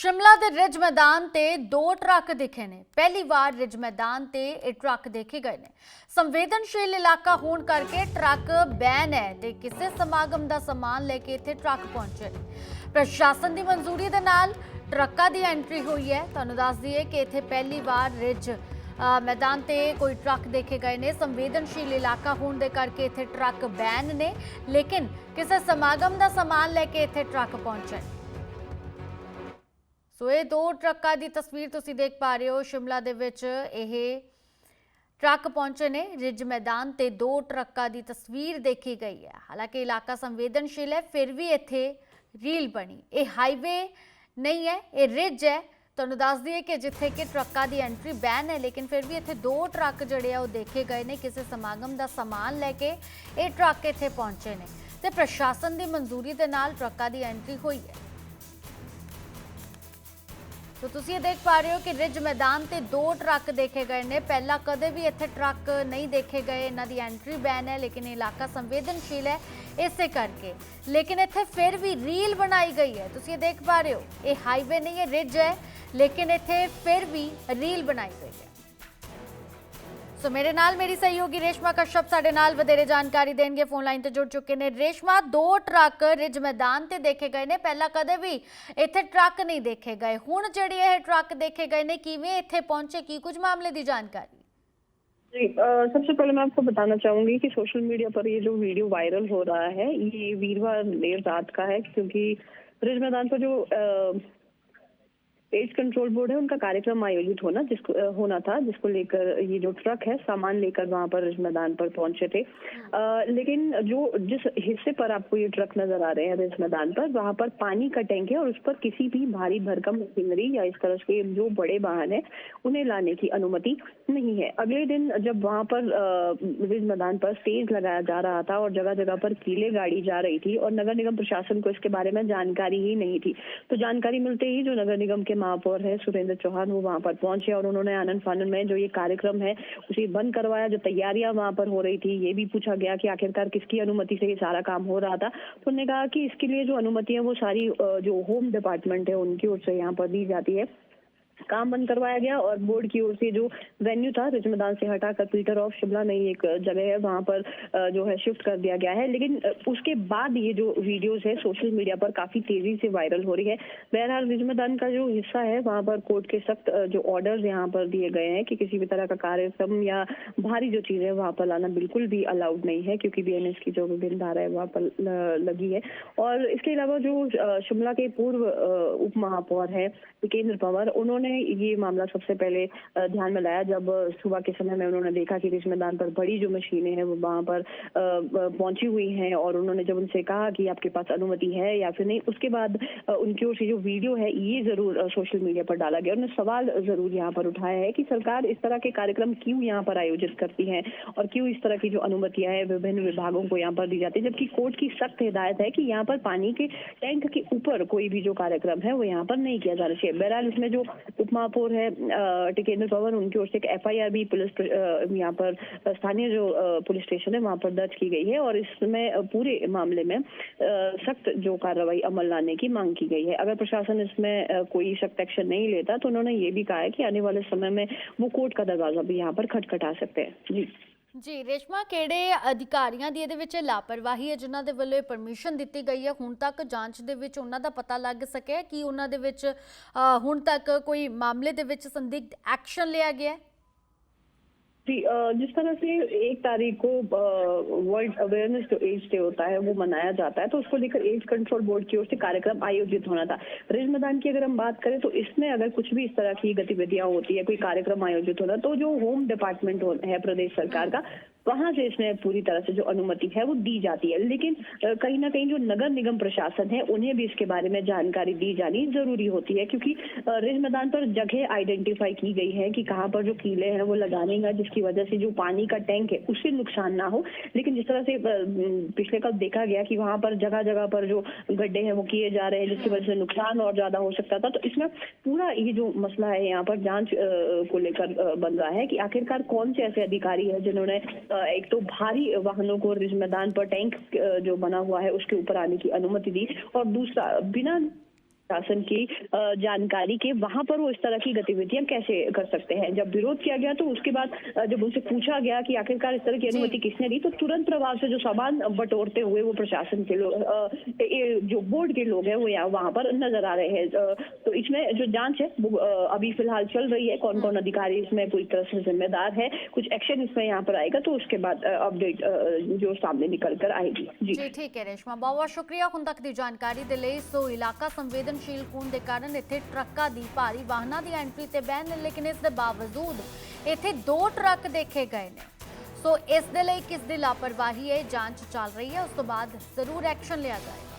शिमला ਦੇ ਰਿਜ ਮੈਦਾਨ ਤੇ 2 ਟਰੱਕ ਦਿਖੇ ਨੇ। ਪਹਿਲੀ ਵਾਰ ਰਿਜ ਮੈਦਾਨ ਤੇ ਇਹ ਟਰੱਕ ਦੇਖੇ ਗਏ ਨੇ। ਸੰਵੇਦਨਸ਼ੀਲ ਇਲਾਕਾ ਹੋਣ ਕਰਕੇ ਟਰੱਕ ਬੈਨ ਹੈ ਤੇ ਕਿਸੇ ਸਮਾਗਮ ਦਾ ਸਮਾਨ ਲੈ ਕੇ ਇੱਥੇ ਟਰੱਕ ਪਹੁੰਚੇ ਨੇ। ਪ੍ਰਸ਼ਾਸਨ ਦੀ ਮਨਜ਼ੂਰੀ ਦੇ ਨਾਲ ਟਰੱਕਾਂ ਦੀ ਐਂਟਰੀ ਹੋਈ ਹੈ। ਤੁਹਾਨੂੰ ਦੱਸ ਦਈਏ ਕਿ ਇੱਥੇ ਪਹਿਲੀ ਵਾਰ ਰਿਜ मैदान ते कोई ट्रक देखे गए ने। संवेदनशील इलाका होने दे करके इत्थे ट्रक बैन ने, लेकिन किसी समागम का समान लैके इत्थे ट्रक पहुंचे। सो ये 2 ट्रकों की तस्वीर तुसीं देख पा रहे हो। शिमला दे विच यह ट्रक पहुंचे ने रिज मैदान ते 2 ट्रकों की तस्वीर देखी गई है। हालांकि इलाका संवेदनशील है, फिर भी इत्थे रील बनी। यह हाईवे नहीं है, यह रिज है। ਤੁਹਾਨੂੰ ਦੱਸ ਦਈਏ ਕਿ ਜਿੱਥੇ ਕਿ ਟਰੱਕਾਂ ਦੀ ਐਂਟਰੀ ਬੈਨ ਹੈ, ਲੇਕਿਨ ਫਿਰ ਵੀ ਇੱਥੇ 2 ਟਰੱਕ ਜਿਹੜੇ ਆ ਉਹ ਦੇਖੇ ਗਏ ਨੇ। ਕਿਸੇ ਸਮਾਗਮ ਦਾ ਸਮਾਨ ਲੈ ਕੇ ਇਹ ਟਰੱਕ ਇੱਥੇ ਪਹੁੰਚੇ ਨੇ ਤੇ ਪ੍ਰਸ਼ਾਸਨ ਦੀ ਮਨਜ਼ੂਰੀ ਦੇ ਨਾਲ ਟਰੱਕਾਂ ਦੀ ਐਂਟਰੀ ਹੋਈ ਹੈ। तो ਤੁਸੀਂ ਇਹ ਦੇਖ ਪਾ ਰਹੇ ਹੋ ਕਿ ਰਿਜ ਮੈਦਾਨ ਤੇ 2 ਟਰੱਕ ਦੇਖੇ ਗਏ ਨੇ। ਪਹਿਲਾਂ ਕਦੇ ਵੀ ਇੱਥੇ ਟਰੱਕ ਨਹੀਂ ਦੇਖੇ ਗਏ। ਇਹਨਾਂ ਦੀ ਐਂਟਰੀ ਬੈਨ ਹੈ, ਲੇਕਿਨ ਇਲਾਕਾ ਸੰਵੇਦਨਸ਼ੀਲ ਹੈ ਇਸੇ ਕਰਕੇ। लेकिन इत्थे फिर भी रील बनाई गई है। तुसीं ये देख पा रहे हो, ये हाईवे नहीं है, रिज है, लेकिन इत्थे फिर भी रील बनाई गई है। सो मेरे नाल मेरी सहयोगी रेशमा कश्यप साडे नाल वधेरे जानकारी देणगे। फोन लाइन ते जुड़ चुके ने। रेशमा, 2 ट्रक रिज मैदान ते देखे गए ने, पहला कदे भी इत्थे ट्रक नहीं देखे गए। हुण जिहड़े ये ट्रक देखे गए ने, किवें इत्थे पहुंचे, की कुछ मामले की जानकारी? जी, सबसे पहले मैं आपको बताना चाहूंगी कि सोशल मीडिया पर ये जो वीडियो वायरल हो रहा है, ये वीरवार देर रात का है, क्योंकि रिज मैदान पर जो पेज कंट्रोल बोर्ड है उनका कार्यक्रम आयोजित होना था, जिसको लेकर ये जो ट्रक है सामान लेकर वहां पर रिज मैदान पर पहुंचे थे। लेकिन जिस हिस्से पर आपको ये ट्रक नजर आ रहे हैं रिज मैदान पर, वहां पर पानी का टैंक है और उस पर किसी भी भारी भरकम मशीनरी या इस तरह के जो बड़े वाहन है उन्हें लाने की अनुमति नहीं है। अगले दिन जब वहां पर रिज मैदान पर स्टेज लगाया जा रहा था और जगह जगह पर कीले गाड़ी जा रही थी और नगर निगम प्रशासन को इसके बारे में जानकारी ही नहीं थी, तो जानकारी मिलते ही जो नगर निगम के महापौर है सुरेंद्र चौहान, वो वहां पर पहुंचे और उन्होंने आनंद फानन में जो ये कार्यक्रम है उसे बंद करवाया। जो तैयारियां वहां पर हो रही थी, ये भी पूछा गया कि आखिरकार किसकी अनुमति से ये सारा काम हो रहा था। तो उन्होंने कहा कि इसके लिए जो अनुमति है वो सारी जो होम डिपार्टमेंट है उनकी ओर से यहाँ पर दी जाती है। काम बंद करवाया गया और बोर्ड की ओर से जो वेन्यू था रिज मैदान से हटाकर पीटर ऑफ शिमला नई एक जगह है वहां पर जो है शिफ्ट कर दिया गया है। लेकिन उसके बाद ये जो वीडियोस है सोशल मीडिया पर काफी तेजी से वायरल हो रही है। बहरहाल रिज मैदान का जो हिस्सा है वहां पर कोर्ट के सख्त जो ऑर्डर्स यहाँ पर दिए गए हैं कि किसी भी तरह का कार्यक्रम या भारी जो चीज है वहां पर लाना बिल्कुल भी अलाउड नहीं है, क्योंकि बीएनएस की जो विभिन्न धारा है वहां पर लगी है। और इसके अलावा जो शिमला के पूर्व उप महापौर है टिकेंद्र पंवर, उन्होंने ये मामला सबसे पहले ध्यान में लाया जब सुबह के समय में उन्होंने देखा कि रिज मैदान पर बड़ी जो मशीनें हैं वो वहां पर पहुंची हुई हैं और उन्होंने जब उनसे कहा कि आपके पास अनुमति है या फिर नहीं, उसके बाद उनकी ओर से जो वीडियो है ये जरूर सोशल मीडिया पर डाला गया। उन्होंने सवाल जरूर यहाँ पर उठाया है कि सरकार इस तरह के कार्यक्रम क्यों यहाँ पर आयोजित करती है और क्यों इस तरह की जो अनुमतियां है विभिन्न विभागों को यहाँ पर दी जाती है, जबकि कोर्ट की सख्त हिदायत है कि यहाँ पर पानी के टैंक के ऊपर कोई भी जो कार्यक्रम है वो यहाँ पर नहीं किया जाना चाहिए। बहरहाल इसमें जो उप महापौर है टिकेंद्र पवन, उनकी ओर से एक एफआईआर भी पुलिस यहाँ पर स्थानीय जो पुलिस स्टेशन है वहां पर दर्ज की गई है और इसमें पूरे मामले में सख्त जो कार्रवाई अमल लाने की मांग की गई है। अगर प्रशासन इसमें कोई सख्त एक्शन नहीं लेता तो उन्होंने ये भी कहा है कि आने वाले समय में वो कोर्ट का दरवाजा भी यहाँ पर खटखटा सकते हैं। जी जी रेशमा, किहड़े अधिकारियों की इहदे विच लापरवाही है जिन्हां दे वल्लों परमिशन दी गई है? हुण तक जांच दे विच उन्हां दा पता लग सकिया कि उन्हां दे विच हुण तक कोई मामले दे विच संदिग्ध एक्शन लिया गया है? जी, जिस तरह से 1 तारीख को वर्ल्ड अवेयरनेस जो एड्स डे होता है वो मनाया जाता है, तो उसको लेकर एड्स कंट्रोल बोर्ड की ओर से कार्यक्रम आयोजित होना था। रिज मैदान की अगर हम बात करें तो इसमें अगर कुछ भी इस तरह की गतिविधियां होती है, कोई कार्यक्रम आयोजित होना, तो जो होम डिपार्टमेंट है प्रदेश सरकार का, वहां से इसमें पूरी तरह से जो अनुमति है वो दी जाती है। लेकिन कहीं ना कहीं जो नगर निगम प्रशासन है उन्हें भी इसके बारे में जानकारी दी जानी जरूरी होती है, क्योंकि रिज मैदान पर जगह आइडेंटिफाई की गई है कि कहाँ पर जो कीले हैं वो लगाने हैं, जिसकी वजह से जो पानी का टैंक है उससे नुकसान ना हो। लेकिन जिस तरह से पिछले कल देखा गया कि वहां पर जगह जगह पर जो गड्ढे हैं वो किए जा रहे हैं, जिसकी वजह से नुकसान और ज्यादा हो सकता था। तो इसमें पूरा ये जो मसला है यहाँ पर जांच को लेकर बन रहा है कि आखिरकार कौन से ऐसे अधिकारी है जिन्होंने एक तो भारी वाहनों को रिज मैदान पर टैंक जो बना हुआ है उसके ऊपर आने की अनुमति दी, और दूसरा बिना शासन की जानकारी के, वहां पर वो इस तरह की गतिविधियां कैसे कर सकते हैं। जब विरोध किया गया तो उसके बाद जब उनसे पूछा गया कि आखिरकार इस तरह की अनुमति किसने दी, तो तुरंत प्रभाव से जो सामान बटोरते हुए वो प्रशासन के लोग, जो बोर्ड के लोग हैं, वो यहाँ वहां पर नजर आ रहे हैं। तो इसमें जो जांच है वो अभी फिलहाल चल रही है, कौन कौन अधिकारी इसमें पूरी तरह से जिम्मेदार है, कुछ एक्शन इसमें यहाँ पर आएगा तो उसके बाद अपडेट जो सामने निकल कर आएगी। जी ठीक है रेशमा, बहुत बहुत शुक्रिया ਹੁਣ तक ਦੀ ਜਾਣਕਾਰੀ ਦੇ ਲਈ। ਸੋ ਇਲਾਕਾ ਸੰਵੇਦਨਸ਼ੀਲ ਹੋਣ ਦੇ ਕਾਰਨ ਇੱਥੇ ਟਰੱਕਾਂ ਦੀ, ਭਾਰੀ ਵਾਹਨਾਂ ਦੀ ਐਂਟਰੀ ਤੇ ਬੈਨ ਹੈ, ਲੇਕਿਨ ਇਸ ਦੇ ਬਾਵਜੂਦ ਇੱਥੇ 2 ਟਰੱਕ ਦੇਖੇ ਗਏ ਨੇ। ਸੋ ਇਸ ਦੇ ਲਈ ਕਿਸ ਦੀ ਲਾਪਰਵਾਹੀ ਹੈ, ਜਾਂਚ ਚੱਲ ਰਹੀ ਹੈ, ਉਸ ਤੋਂ ਬਾਅਦ ਜ਼ਰੂਰ ਐਕਸ਼ਨ ਲਿਆ ਜਾਏਗਾ।